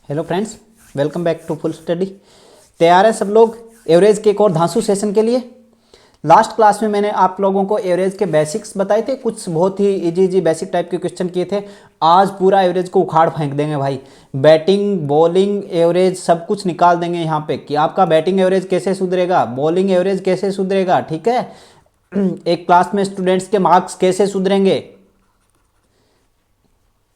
Hello friends, welcome back to full study. तैयार है सब लोग एवरेज के एक और धांसू सेशन के लिए। लास्ट क्लास में मैंने आप लोगों को एवरेज के बेसिक्स बताए थे, कुछ बहुत ही इजी बेसिक टाइप के क्वेश्चन किए थे। आज पूरा एवरेज को उखाड़ फेंक देंगे भाई। बैटिंग, बॉलिंग एवरेज सब कुछ निकाल देंगे यहाँ पे कि आपका बैटिंग एवरेज कैसे सुधरेगा, बॉलिंग एवरेज कैसे सुधरेगा। ठीक है, एक क्लास में स्टूडेंट्स के मार्क्स कैसे सुधरेंगे।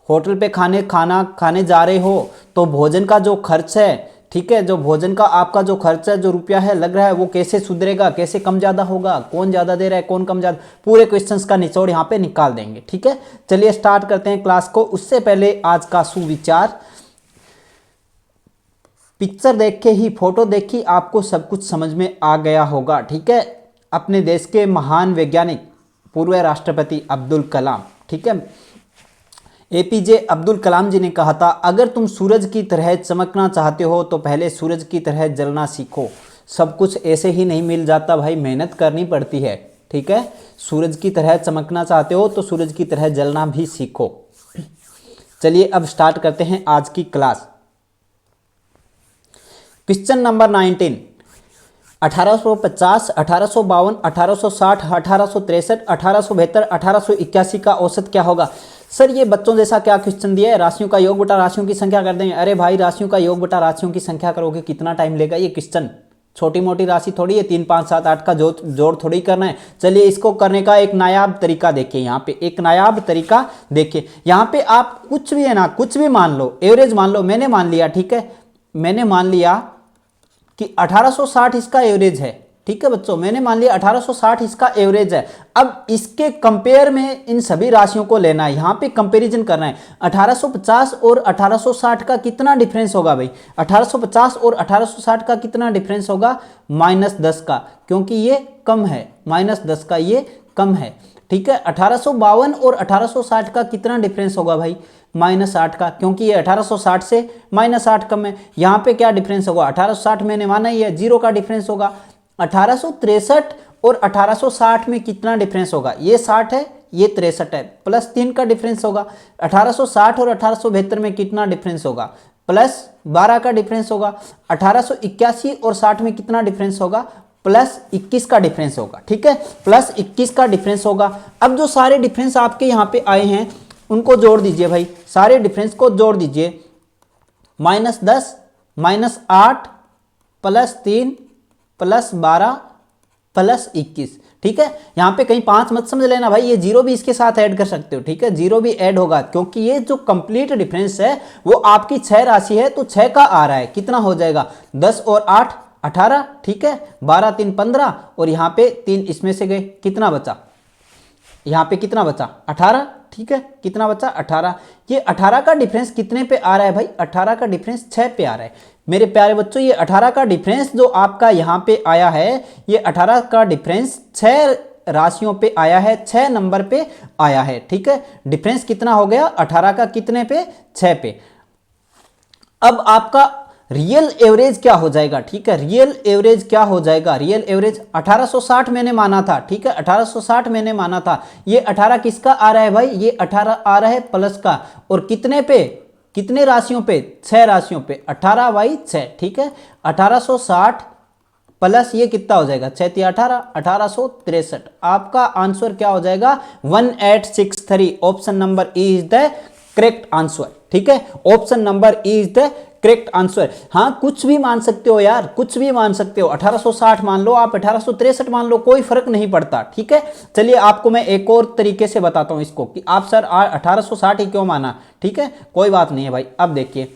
होटल पे खाना खाने जा रहे हो तो भोजन का जो खर्च है, ठीक है, जो भोजन का आपका जो खर्च है, जो रुपया है लग रहा है, वो कैसे सुधरेगा, कैसे कम ज़्यादा होगा, कौन ज़्यादा दे रहा है, कौन कम ज़्यादा, पूरे क्वेश्चंस का निचोड़ यहाँ पे निकाल देंगे। ठीक है, चलिए स्टार्ट करते हैं क्लास को। उससे पहले आज का सुविचार, पिक्चर देख के ही, फोटो देखी आपको सब कुछ समझ में आ गया होगा। ठीक है, अपने देश के महान वैज्ञानिक पूर्व राष्ट्रपति अब्दुल कलाम, ठीक है, एपीजे अब्दुल कलाम जी ने कहा था, अगर तुम सूरज की तरह चमकना चाहते हो तो पहले सूरज की तरह जलना सीखो। सब कुछ ऐसे ही नहीं मिल जाता भाई, मेहनत करनी पड़ती है। ठीक है, सूरज की तरह चमकना चाहते हो तो सूरज की तरह जलना भी सीखो। चलिए अब स्टार्ट करते हैं आज की क्लास। क्वेश्चन नंबर 19, 1850, 1852, 1860, 1863, 1872, 1881 का औसत क्या होगा। सर ये बच्चों जैसा क्या क्वेश्चन दिया है, राशियों का योग बटा राशियों की संख्या कर देंगे। अरे भाई, राशियों का योग बटा राशियों की संख्या करोगे कितना टाइम लेगा। ये क्वेश्चन छोटी मोटी राशि थोड़ी है, 3, 5, 7, 8 का जोड़ थोड़ी करना है। चलिए इसको करने का एक नायाब तरीका देखिए। यहाँ पे एक नायाब तरीका देखिए, यहाँ पे आप कुछ भी है ना, कुछ भी मान लो, एवरेज मान लो। मैंने मान लिया, ठीक है, मैंने मान लिया कि 1860 इसका एवरेज है। ठीक है बच्चों, मैंने मान लिया 1860 इसका एवरेज है। अब इसके कंपेयर में इन सभी राशियों को लेना है, यहाँ पे कंपैरिजन करना है। 1850 और 1860 का कितना डिफरेंस होगा भाई। 1850 और 1860 का कितना डिफरेंस होगा, -10 का, क्योंकि ये कम है, -10 का ये कम है। ठीक है, 1852 और 1860 का कितना डिफरेंस होगा भाई, -8 का, क्योंकि ये 1860 से -8 कम है। यहाँ पे क्या डिफरेंस होगा, 1860 मैंने माना ही है, 0 का डिफरेंस होगा। 1863 और 1860 में कितना डिफरेंस होगा, ये 60 है, ये 63 है, +3 का डिफरेंस होगा। 1860 और 1872 में कितना डिफरेंस होगा, +12 का डिफरेंस होगा। 1881 और 60 में कितना डिफरेंस होगा, +21 का डिफरेंस होगा। ठीक है, +21 का डिफरेंस होगा। अब जो सारे डिफरेंस आपके यहाँ पे आए हैं उनको जोड़ दीजिए भाई, सारे डिफरेंस को जोड़ दीजिए। -10, -8, +3, +12, +21। ठीक है, यहाँ पे कहीं 5 मत समझ लेना भाई, ये 0 भी इसके साथ ऐड कर सकते हो। ठीक है, 0 भी ऐड होगा, क्योंकि ये जो कंप्लीट डिफरेंस है वो आपकी 6 राशि है, तो 6 का आ रहा है, कितना हो जाएगा, 10 और 8 18। ठीक है, 12, 3, 15, और यहाँ पे 3 इसमें से गए, कितना बचा, यहाँ पे कितना बचा, 18। ठीक है, कितना बचा, 18। ये 18 का डिफरेंस कितने पे आ रहा है भाई, 18 का डिफरेंस 6 पे आ रहा है। मेरे प्यारे बच्चों, ये 18 का डिफरेंस जो आपका यहाँ पे आया है, ये 18 का डिफरेंस 6 राशियों पे आया है, 6 नंबर पे आया है। ठीक है, डिफरेंस कितना हो गया, 18 का कितने पे, 6 पे। अब आपका रियल एवरेज क्या हो जाएगा। ठीक है, रियल एवरेज क्या हो जाएगा, रियल एवरेज 1860 मैंने माना था। ठीक है, 1860 मैंने माना था। ये 18 किसका आ रहा है भाई, ये 18 आ रहा है प्लस का, और कितने पे, कितने राशियों पे, 6 राशियों पे, 18/6। ठीक है, 1860 प्लस ये कितना हो जाएगा, 6 18, 1863। आपका आंसर क्या हो जाएगा, 1863। Option number E is the correct answer. ठीक है, option number E is the correct answer. हाँ, कुछ भी मान सकते हो यार, कुछ भी मान सकते हो, 1860 मान लो, आप 1863 मान लो, कोई फर्क नहीं पड़ता। ठीक है, चलिए आपको मैं एक और तरीके से बताता हूं इसको, कि आप सर 1860 ही क्यों माना। ठीक है, कोई बात नहीं है भाई। अब देखिए,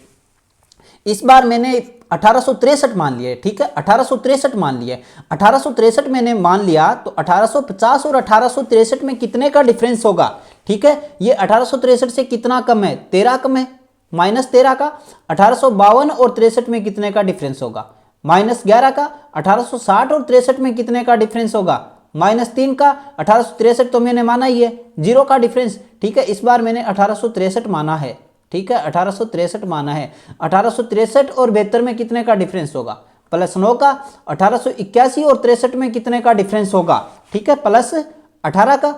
इस बार मैंने 1863 मान लिया है। ठीक है, 1863 मान लिया है, 1863 मैंने मान लिया, तो 1850 और 1863 में कितने का डिफरेंस होगा। ठीक है, ये 1863 से कितना कम है, 13 कम है, -13 का। 1852 और 63 में कितने का डिफरेंस होगा, -11 का। 1860 और 63 में कितने का डिफरेंस होगा, -3 का। 1863 तो मैंने माना ही है, 0 का डिफरेंस। ठीक है, इस बार मैंने 1863 माना है। ठीक है, 1863 माना है। 1863 और 72 में कितने का डिफरेंस होगा, +9 का। 1881 और 63 में कितने का डिफरेंस होगा, ठीक है, +18 का।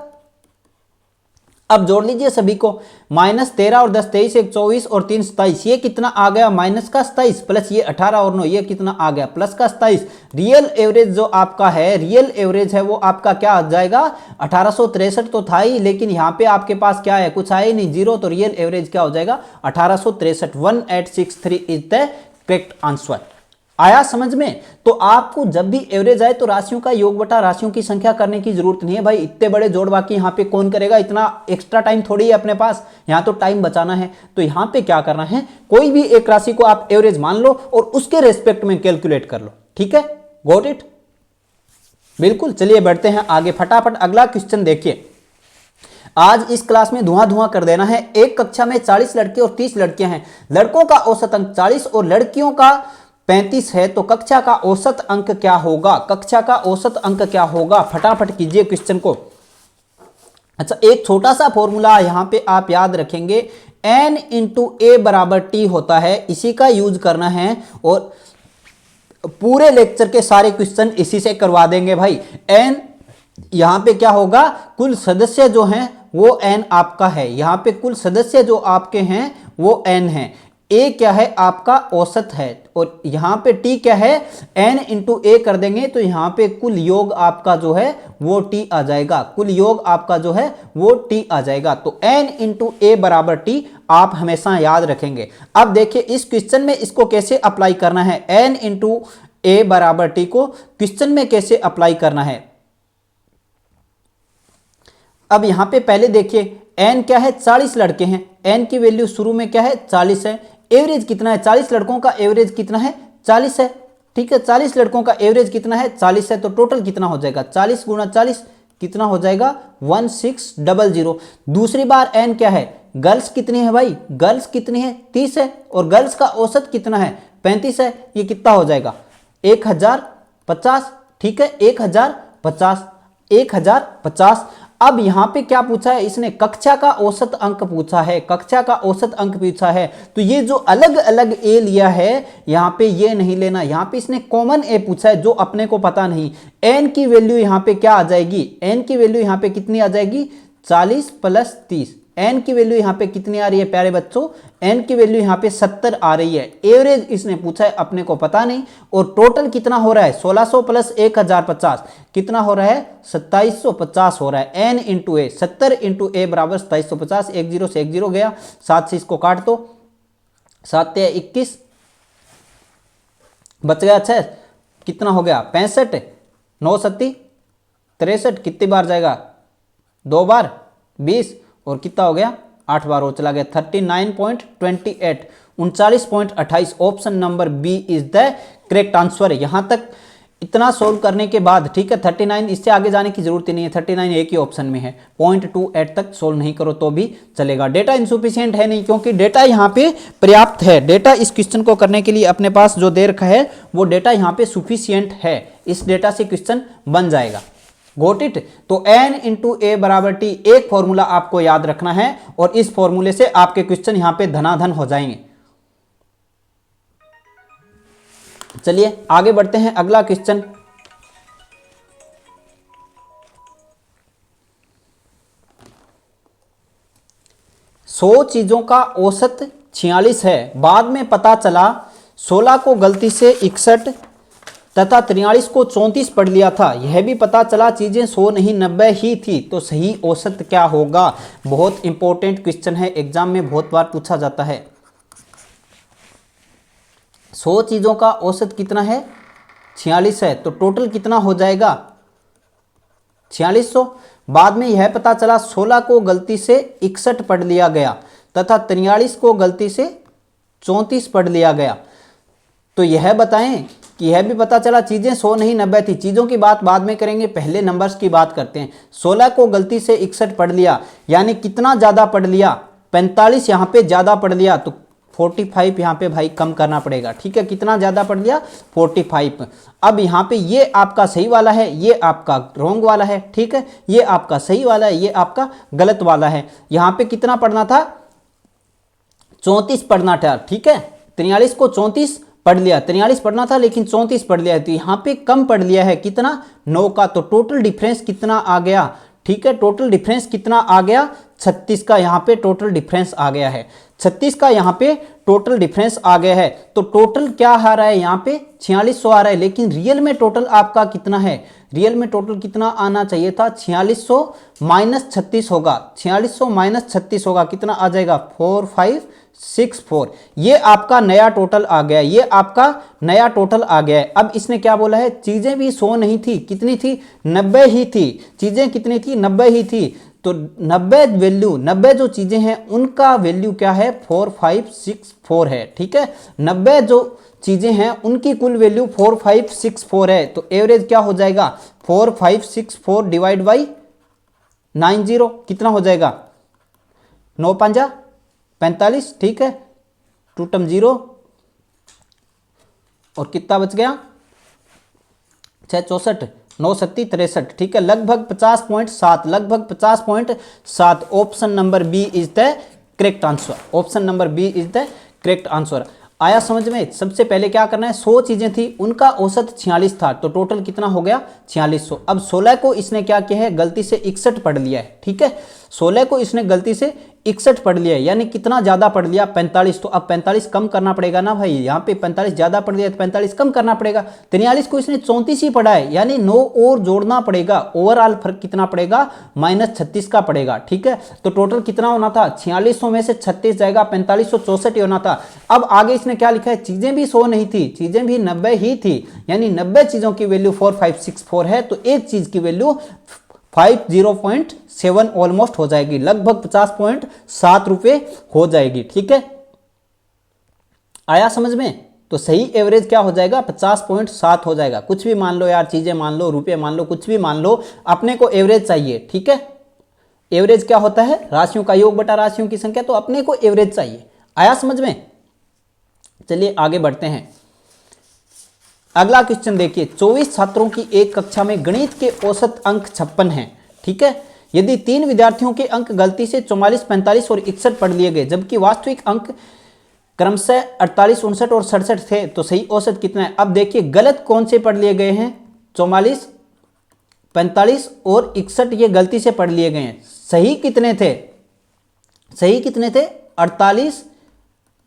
अब जोड़ लीजिए सभी को, -13 और 10 23, 1 24 और 3 27, ये कितना आ गया माइनस का 27, प्लस ये 18 और 9 ये कितना आ गया प्लस का 27। रियल एवरेज जो आपका है, रियल एवरेज है वो आपका क्या आ जाएगा 1863 तो था ही, लेकिन यहाँ पे आपके पास क्या है, कुछ आया ही नहीं, जीरो, तो रियल एवरेज क्या हो जाएगा 1863। 1863 इज द करेक्ट आंसर। आया समझ में? तो आपको जब भी एवरेज आए तो राशियों का योग बटा राशियों की संख्या करने की जरूरत नहीं है भाई। इतने बड़े जोड़ बाकी यहाँ पे कौन करेगा, इतना एक्स्ट्रा टाइम थोड़ी है अपने पास, यहाँ तो टाइम बचाना है। तो यहाँ पे क्या करना है, कोई भी एक राशि को आप एवरेज मान लो और उसके रेस्पेक्ट में कैलकुलेट कर लो, ठीक है, गॉट इट? बिल्कुल। चलिए बढ़ते हैं आगे, फटाफट अगला क्वेश्चन देखिए। आज इस क्लास में धुआं धुआं कर देना है। एक कक्षा में 40 लड़के और 30 लड़कियां हैं। लड़कों का औसत अंक 40 और लड़कियों का 35 है, तो कक्षा का औसत अंक क्या होगा? कक्षा का औसत अंक क्या होगा? फटाफट कीजिए क्वेश्चन को। अच्छा, एक छोटा सा फॉर्मूला यहां पे आप याद रखेंगे, n इंटू ए बराबर टी होता है, इसी का यूज करना है और पूरे लेक्चर के सारे क्वेश्चन इसी से करवा देंगे भाई। n यहां पे क्या होगा, कुल सदस्य जो हैं वो n आपका है, यहां पे कुल सदस्य जो आपके हैं वो n है। a क्या है आपका औसत है, और यहां पे t क्या है, n इंटू ए कर देंगे तो यहां पे कुल योग आपका जो है वो t आ जाएगा, कुल योग आपका जो है वो t आ जाएगा। तो n इंटू ए बराबर t आप हमेशा याद रखेंगे। अब देखिए इस क्वेश्चन में इसको कैसे अप्लाई करना है, n इंटू ए बराबर t को क्वेश्चन में कैसे अप्लाई करना है। अब यहां पे पहले देखिए n क्या है, 40 लड़के हैं, n की वैल्यू शुरू में क्या है 40 है, एवरेज कितना है, 40 लड़कों का एवरेज कितना है 40 है, ठीक है, 40 लड़कों का एवरेज कितना है 40 है, तो टोटल कितना हो जाएगा 40 गुणा 40 कितना हो जाएगा 1600। दूसरी बार n क्या है, गर्ल्स कितनी है भाई, गर्ल्स कितनी है 30 है, और गर्ल्स का औसत कितना है 35 है, ये कितना हो जाएगा 1050, ठीक है 1050। अब यहां पे क्या पूछा है इसने, कक्षा का औसत अंक पूछा है, कक्षा का औसत अंक पूछा है। तो ये जो अलग अलग ए लिया है यहां पे ये नहीं लेना, यहां पे इसने कॉमन ए पूछा है जो अपने को पता नहीं। एन की वैल्यू यहां पे क्या आ जाएगी, एन की वैल्यू यहां पे कितनी आ जाएगी 40 प्लस 30। एन की वैल्यू यहां पे कितनी आ रही है प्यारे बच्चों, एन की वैल्यू यहां पे 70 आ रही है। एवरेज इसने पूछा है, अपने को पता नहीं। और टोटल कितना हो रहा है 1600 प्लस 1050 कितना हो रहा है 2750 हो रहा है। एन इंटू ए, 70 इंटू ए बराबर 2750, 1 0 से 1 0 गया, 7 से इसको काट दो, 7 या 21 बच गया 6, कितना हो गया 65, 9 सत्ती 63, कितनी बार जाएगा 2 बार 20, और कितना हो गया 8 बार और चला गया 39.28, 39.28। Option number B is the correct answer. यहां तक इतना सोल्व करने के बाद, ठीक है 39, इससे आगे जाने की जरूरत ही नहीं है, 39 एक ही ऑप्शन में है, 0.28 तक सोल्व नहीं करो तो भी चलेगा। डेटा इनसुफिशियंट है नहीं, क्योंकि डेटा यहाँ पे पर्याप्त है। डेटा इस क्वेश्चन को करने के लिए अपने पास जो दे रखा है वो डेटा यहाँ पे सुफिशियंट है, इस डेटा से क्वेश्चन बन जाएगा। Got it. तो n इंटू ए बराबर टी एक फॉर्मूला आपको याद रखना है, और इस फॉर्मूले से आपके क्वेश्चन यहां पे धनाधन हो जाएंगे। चलिए आगे बढ़ते हैं, अगला क्वेश्चन। सौ चीजों का औसत 46 है, बाद में पता चला 16 को गलती से 61 तथा 43 को 34 पढ़ लिया था। यह भी पता चला चीजें 100 नहीं 90 ही थी, तो सही औसत क्या होगा? बहुत इंपॉर्टेंट क्वेश्चन है, एग्जाम में बहुत बार पूछा जाता है। 100 चीजों का औसत कितना है 46 है, तो टोटल कितना हो जाएगा 4600। बाद में यह पता चला 16 को गलती से 61 पढ़ लिया गया तथा 43 को गलती से 34 पढ़ लिया गया, तो यह बताएं कि यह भी पता चला चीजें 100 नहीं 90 थी। चीजों की बात बाद में करेंगे, पहले नंबर्स की बात करते हैं। 16 को गलती से 61 पढ़ लिया, यानी कितना ज्यादा पढ़ लिया 45 यहाँ पे ज्यादा पढ़ लिया, तो 45 यहाँ पे भाई कम करना पड़ेगा, ठीक है। कितना ज्यादा पढ़ लिया 45। अब यहाँ पे ये आपका सही वाला है, ये आपका रॉन्ग वाला है, ठीक है। ये आपका सही वाला है, ये आपका गलत वाला है। यहाँ पे कितना पढ़ना था 34 पढ़ना था, ठीक है। 43 को 34 पढ़ लिया, 43 पढ़ना था लेकिन 34 पढ़ लिया है, तो यहाँ पे कम पढ़ लिया है कितना 9 का, तो टोटल डिफरेंस कितना आ गया, ठीक है। टोटल डिफरेंस कितना आ गया 36 का यहाँ पे टोटल डिफरेंस आ गया है, 36 का यहाँ पे टोटल डिफरेंस आ गया है। तो टोटल क्या आ रहा है यहाँ पे 4600 आ रहा है, लेकिन रियल में टोटल आपका कितना है, रियल में टोटल कितना आना चाहिए था, 4600 माइनस 36 होगा, 4600 माइनस 36 होगा, कितना आ जाएगा 4564। ये आपका नया टोटल आ गया, ये आपका नया टोटल आ गया है। अब इसने क्या बोला है, चीजें भी 100 नहीं थी, कितनी थी 90 ही थी, चीजें कितनी थी 90 ही थी। तो 90 वैल्यू, 90 जो चीजें हैं उनका वैल्यू क्या है 4564 है, ठीक है। 90 जो चीजें हैं उनकी कुल वैल्यू 4564 है। तो एवरेज क्या हो जाएगा 4564 डिवाइड बाई 90, कितना हो जाएगा 9 5 45, ठीक है, 2 टर्म 0 और कितना बच गया 6 64 9 सत्ती 63, ठीक है, लगभग 50.7, लगभग 50.7। Option number B is the correct answer, option number B is the correct answer. आया समझ में। सबसे पहले क्या करना है, 100 चीजें थी उनका औसत 46 था, तो टोटल कितना हो गया 4600। अब 16 को इसने क्या किया है, गलती से 61 पढ़ लिया है, ठीक है, 16 को इसने गलती से 61 पढ़ लिया है, यानी कितना ज्यादा पढ़ लिया 45। तो अब 45 कम करना पड़ेगा ना भाई, यहाँ पे 45 ज्यादा पढ़ लिया तो 45 कम करना पड़ेगा। 43 को इसने 34 ही पढ़ा है, यानी 9 और जोड़ना पड़ेगा, ओवरऑल फर्क कितना पड़ेगा -36 का पड़ेगा, ठीक है। तो टोटल कितना होना था 4600 में से 36 जाएगा 4564 होना था। अब आगे इसने क्या लिखा है, चीजें भी 100 नहीं थी, चीजें भी 90 ही थी, यानी 90 चीजों की वैल्यू 4564 है, तो एक चीज की वैल्यू 50.7 ऑलमोस्ट हो जाएगी, लगभग 50.7 रुपए हो जाएगी, ठीक है। आया समझ में। तो सही एवरेज क्या हो जाएगा 50.7 हो जाएगा। कुछ भी मान लो यार, चीजें मान लो, रुपए मान लो, कुछ भी मान लो, अपने को एवरेज चाहिए, ठीक है। एवरेज क्या होता है, राशियों का योग बटा राशियों की संख्या, तो अपने को एवरेज चाहिए। आया समझ में। चलिए आगे बढ़ते हैं। अगला क्वेश्चन देखिए, 24 छात्रों की एक कक्षा में गणित के औसत अंक 56 हैं, ठीक है। यदि 3 विद्यार्थियों के अंक गलती से 44, 45 और 61 पढ़ लिए गए, जबकि वास्तविक अंक क्रमशः 48, 59 और 67 थे, तो सही औसत कितना है। अब देखिए गलत कौन से पढ़ लिए गए हैं, 44, 45 और 61 ये गलती से पढ़ लिए गए हैं। सही कितने थे, सही कितने थे 48,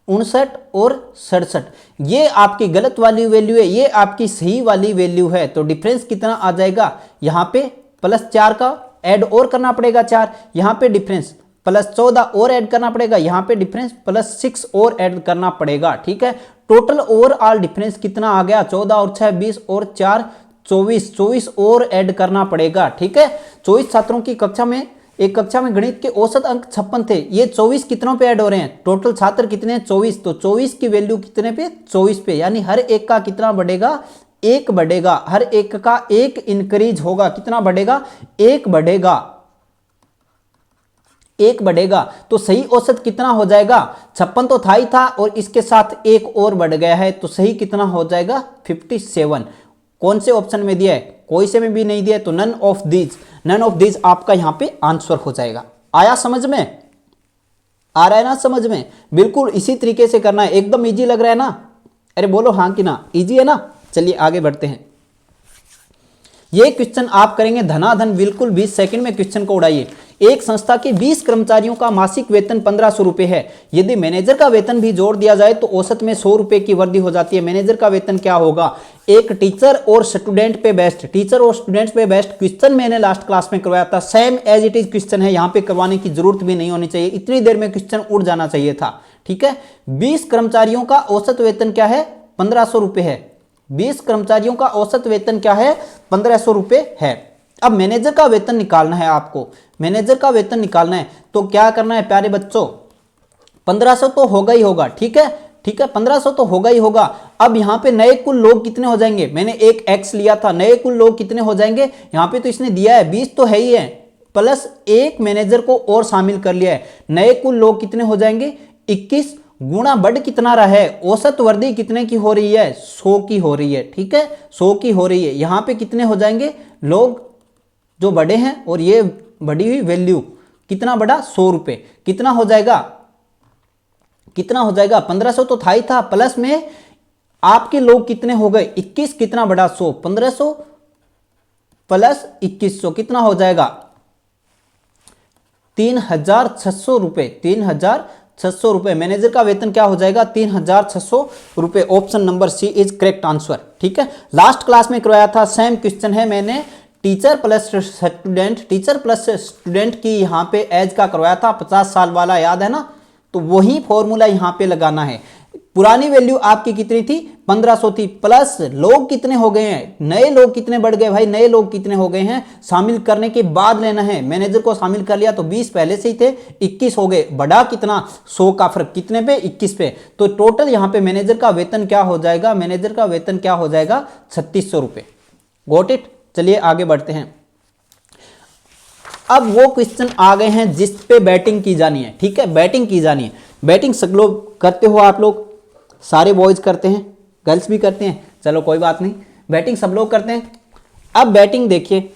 59 और 67। ये आपकी गलत वाली वैल्यू है, ये आपकी सही वाली वैल्यू है। तो डिफरेंस कितना आ जाएगा, यहाँ पे +4 का ऐड और करना पड़ेगा 4, यहाँ पे डिफरेंस +14 और ऐड करना पड़ेगा, यहाँ पे डिफरेंस +6 और ऐड करना पड़ेगा, ठीक है। टोटल ओवरऑल डिफरेंस कितना आ गया 14 और 6 20 और 4 24, 24 और ऐड करना पड़ेगा, ठीक है। 24 छात्रों की कक्षा में, एक कक्षा में गणित के औसत अंक 56 थे, ये 24 कितनों पे ऐड हो रहे हैं, टोटल छात्र कितने हैं 24, तो 24 की वैल्यू कितने पे 24 पे, यानी हर एक का कितना बढ़ेगा 1 बढ़ेगा, हर एक का 1 इंक्रीज होगा, कितना बढ़ेगा 1 बढ़ेगा, 1 बढ़ेगा। तो सही औसत कितना हो जाएगा, 56 तो था ही था और इसके साथ 1 और बढ़ गया है, तो सही कितना हो जाएगा 57। कौन से ऑप्शन में दिया है, कोई से में भी नहीं दिया, तो नन ऑफ दीज आपका यहां पे आंसर हो जाएगा। आया समझ में, आ रहा है ना समझ में। बिल्कुल इसी तरीके से करना है, एकदम इजी लग रहा है ना, अरे बोलो हाँ कि ना, इजी है ना। चलिए आगे बढ़ते हैं। ये क्वेश्चन आप करेंगे धनाधन, बिल्कुल 20 सेकंड में क्वेश्चन को उड़ाइए। एक संस्था के 20 कर्मचारियों का मासिक वेतन 1500 रुपए है, यदि मैनेजर का वेतन भी जोड़ दिया जाए तो औसत में 100 रुपए की वृद्धि हो जाती है। मैनेजर का वेतन क्या होगा, एक टीचर और स्टूडेंट पे बेस्ट, टीचर और स्टूडेंट्स पे बेस्ट क्वेश्चन मैंने लास्ट क्लास में करवाया था, same as it is question है, यहाँ पे करवाने की जरूरत भी नहीं होनी चाहिए, इतनी देर में क्वेश्चन उड़ जाना चाहिए था, ठीक है। 20 कर्मचारियों का औसत वेतन क्या है 1500 रुपए है, 20 कर्मचारियों का औसत वेतन क्या है 1500 रुपए है। अब मैनेजर का वेतन निकालना है आपको, मैनेजर का वेतन निकालना है, तो क्या करना है प्यारे बच्चों, 1500 तो होगा ही होगा, ठीक है, ठीक है, 1500 तो होगा ही होगा। अब यहाँ पे नए कुल लोग कितने हो जाएंगे, मैंने एक x लिया था, नए कुल लोग कितने हो जाएंगे, यहाँ पे तो इसने दिया है 20 तो है ही है, प्लस एक मैनेजर को और शामिल कर लिया है, नए कुल लोग कितने हो जाएंगे 21 गुणा बढ़ कितना रहा है, औसत वृद्धि कितने की हो रही है 100 की हो रही है, ठीक है, 100 की हो रही है। यहाँ पे कितने हो जाएंगे लोग जो बड़े हैं, और ये बढ़ी हुई वैल्यू कितना बढ़ा 100 रुपए, कितना हो जाएगा, कितना हो जाएगा 1500 तो था ही था, प्लस में आपके लोग कितने हो गए 21, कितना बढ़ा 100, 1500 प्लस 2100 कितना हो जाएगा ₹3,600, ₹3,600। मैनेजर का वेतन क्या हो जाएगा? ₹3,600। Option number C is correct answer. ठीक है, लास्ट क्लास में करवाया था, सेम क्वेश्चन है, मैंने टीचर प्लस स्टूडेंट की यहाँ पे एज का करवाया था, 50 साल वाला, याद है ना? तो वही फॉर्मूला यहाँ पे लगाना है। पुरानी वैल्यू आपकी कितनी थी? 1500 थी, प्लस लोग कितने हो गए हैं, नए लोग कितने बढ़ गए भाई, नए लोग कितने हो गए हैं, शामिल करने के बाद लेना है। मैनेजर को शामिल कर लिया तो 20 पहले से ही थे, 21 हो गए, बढ़ा कितना? 100 का फर्क, कितने पे? 21 पे। तो टोटल यहाँ पे मैनेजर का वेतन क्या हो जाएगा? मैनेजर का वेतन क्या हो जाएगा? ₹3600। Got it? चलिए आगे बढ़ते हैं। अब वो क्वेश्चन आ गए हैं जिस पे बैटिंग की जानी है। ठीक है, बैटिंग की जानी है। बैटिंग सब लोग करते हो, आप लोग सारे बॉयज करते हैं, गर्ल्स भी करते हैं, चलो कोई बात नहीं, बैटिंग सब लोग करते हैं। अब बैटिंग देखिए,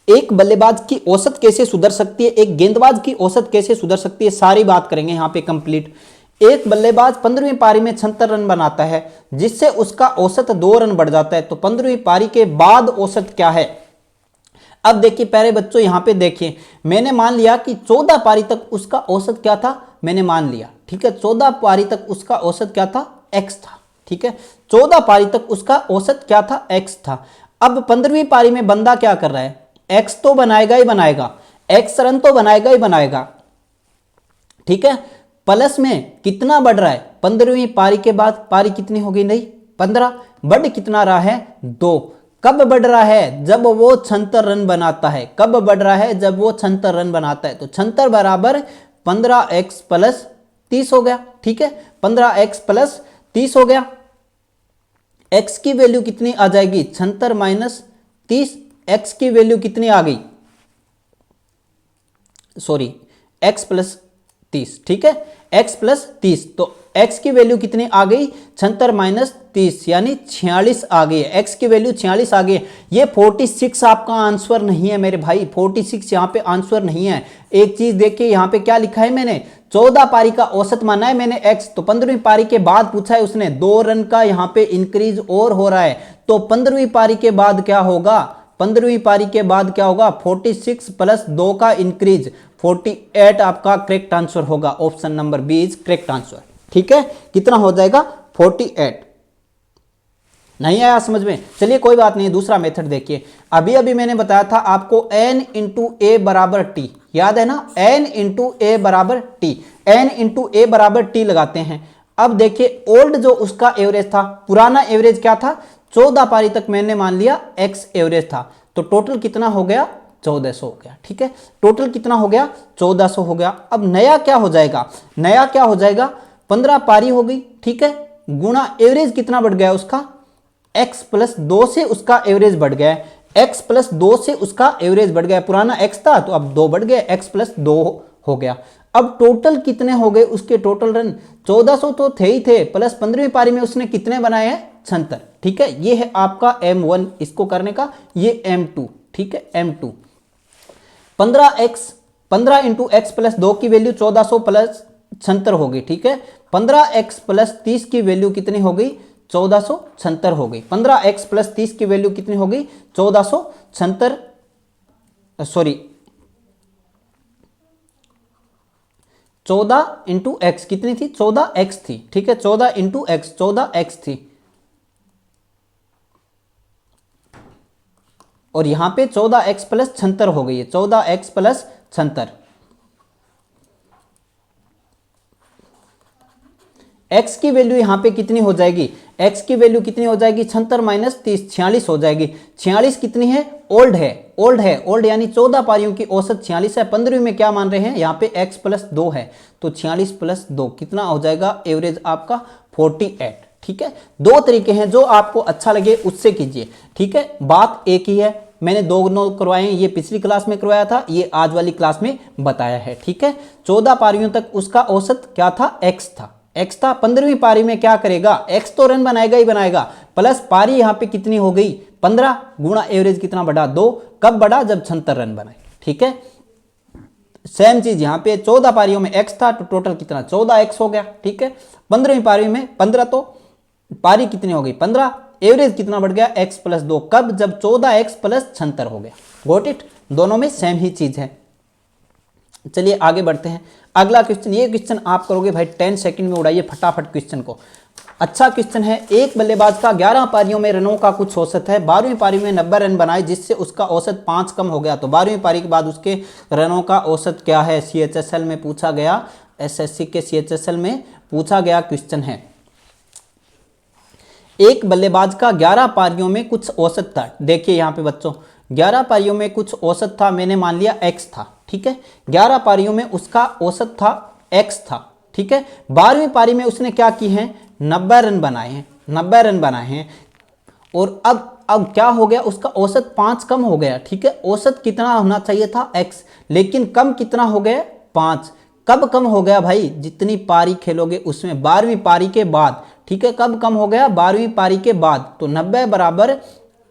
एक बल्लेबाज की औसत कैसे सुधर सकती है, एक गेंदबाज की औसत कैसे सुधर सकती है, सारी बात करेंगे यहाँ पे कंप्लीट। एक बल्लेबाज 15वीं पारी में 76 रन बनाता है, जिससे उसका औसत 2 रन बढ़ जाता है, तो 15वीं पारी के बाद औसत क्या है? अब देखिए प्यारे बच्चों, यहां पे देखिए, मैंने मान लिया कि 14 पारी तक उसका औसत क्या था, मैंने मान लिया। ठीक है, 14 पारी तक उसका औसत क्या था? एक्स था। ठीक है, 14 पारी तक उसका औसत क्या था? एक्स था। अब 15वीं पारी में बंदा क्या कर रहा है? एक्स तो बनाएगा ही बनाएगा, एक्स रन तो बनाएगा ही बनाएगा। ठीक है, प्लस में कितना बढ़ रहा है? 15वीं पारी के बाद पारी कितनी हो गई? नहीं, 15। बढ़ कितना रहा है? 2। कब बढ़ रहा है? जब वो 76 रन बनाता है। कब बढ़ रहा है? जब वो 76 रन बनाता है। तो 76 बराबर 15x प्लस 30 हो गया। ठीक है, 15x प्लस 30 हो गया। x की वैल्यू कितनी आ जाएगी? 76 माइनस 30। x की वैल्यू कितनी आ गई? Sorry, x plus 30। ठीक है, x प्लस 30, तो x की वैल्यू कितनी आ गई? 76 माइनस 30 यानी 46 आ गई है। x की वैल्यू 46 आ गई है। ये 46 आपका आंसर नहीं है मेरे भाई, 46 यहाँ पे आंसर नहीं है। एक चीज देखिए, यहाँ पे क्या लिखा है मैंने? 14 पारी का औसत माना है मैंने x, तो 15वीं पारी के बाद पूछा है उसने, 2 रन का यहाँ पे इंक्रीज और हो रहा है, तो 15वीं पारी के बाद क्या होगा? 15वीं पारी के बाद क्या होगा? 46 प्लस 2 का इंक्रीज, 48 आपका करेक्ट आंसर होगा। Option number B is correct answer. ठीक है, कितना हो जाएगा? 48। नहीं आया समझ में? चलिए कोई बात नहीं, दूसरा मेथड देखिए। अभी अभी मैंने बताया था आपको n इंटू ए बराबर टी, याद है ना? n इंटू ए बराबर टी, n इंटू ए बराबर टी लगाते हैं। अब देखिए, ओल्ड जो उसका एवरेज था, पुराना एवरेज क्या था? 14 पारी तक मैंने मान लिया x एवरेज था, तो टोटल कितना हो गया? 1400 हो गया। ठीक है, टोटल कितना हो गया? 1400 हो गया। अब नया क्या हो जाएगा? नया क्या हो जाएगा? 15 पारी हो गई, ठीक है, गुणा एवरेज कितना बढ़ गया उसका? x प्लस 2 से उसका एवरेज बढ़ गया है, x प्लस 2 से उसका एवरेज बढ़ गया। पुराना x था तो अब 2 बढ़ गया, x प्लस 2 हो गया। अब टोटल कितने हो गए उसके? टोटल रन 1400 तो थे ही थे, प्लस 15वीं पारी में उसने कितने बनाए हैं? 76। ठीक है, ये है आपका m1 इसको करने का, ये m2। ठीक है, m2 15 इंटू एक्स प्लस 2 की वैल्यू 1400 प्लस 76 होगी। ठीक है, 15x प्लस 30 की वैल्यू कितनी हो गई? 1476 हो गई। 15x प्लस 30 की वैल्यू कितनी हो गई? 1476, सॉरी 14 इंटू एक्स कितनी थी? 14x थी। ठीक है, 14 इंटू एक्स 14x थी, और यहां पे 14x प्लस 76 हो गई है, 14x प्लस 76। x की वैल्यू यहां पे कितनी हो जाएगी? x की वैल्यू कितनी हो जाएगी? 76 माइनस 30, 46 हो जाएगी। 46 कितनी है? ओल्ड है, ओल्ड है, ओल्ड यानी 14 पारियों की औसत 46 है। 15वीं में क्या मान रहे हैं? यहाँ पे x प्लस 2 है, तो 46 प्लस 2 कितना हो जाएगा? एवरेज आपका 48। ठीक है, दो तरीके हैं, जो आपको अच्छा लगे उससे कीजिए। ठीक है, बात एक ही है, मैंने दोनों करवाए हैं, ये पिछली क्लास में करवाया था, ये आज वाली क्लास में बताया है। ठीक है, 14 पारियों तक उसका औसत क्या था? x था, x था। 15वीं पारी में क्या करेगा? x तो रन बनाएगा ही बनाएगा, प्लस पारी यहां पे कितनी हो गई? 15 गुणा एवरेज कितना बढ़ा? 2। कब बढ़ा? जब 76 रन बनाए। ठीक है, सेम चीज यहां पे 14 पारियों में x था, तो टोटल कितना? 14x हो गया। ठीक है, 15वीं पारी में 15, तो पारी कितनी हो गई? 15, एवरेज कितना बढ़ गया? x plus 2। कब? जब 14x प्लस 76 हो गया। Got it? दोनों में सेम ही चीज है। चलिए आगे बढ़ते हैं। अगला क्वेश्चन, ये क्वेश्चन आप करोगे भाई 10 सेकंड में, उड़ाइए फटाफट क्वेश्चन को। अच्छा क्वेश्चन है, एक बल्लेबाज का 11 पारियों में रनों का कुछ औसत है। 12वीं पारी में 90 रन बनाए जिससे उसका औसत 5 कम हो गया, तो 12वीं पारी के बाद उसके रनों का औसत क्या है? CHSL में पूछा गया, SSC के CHSL में पूछा गया क्वेश्चन है। एक बल्लेबाज का 11 पारियों में कुछ औसत था। देखिए यहाँ पे बच्चों, 11 पारियों में कुछ औसत था, मैंने मान लिया x था, ठीक है। 11 पारियों में उसका औसत था x था, ठीक है। 12वीं पारी में उसने क्या की है? 90 रन बनाए हैं, 90 रन बनाए हैं। और अब क्या हो गया? उसका औसत 5 कम हो गया, ठीक है। औसत कितना होना चाहिए था? x, लेकिन कम कितना हो गया? 5। कब कम हो गया भाई? जितनी पारी खेलोगे उसमें, 12वीं पारी के बाद, ठीक है। कब कम हो गया? 12वीं पारी के बाद। तो 90 बराबर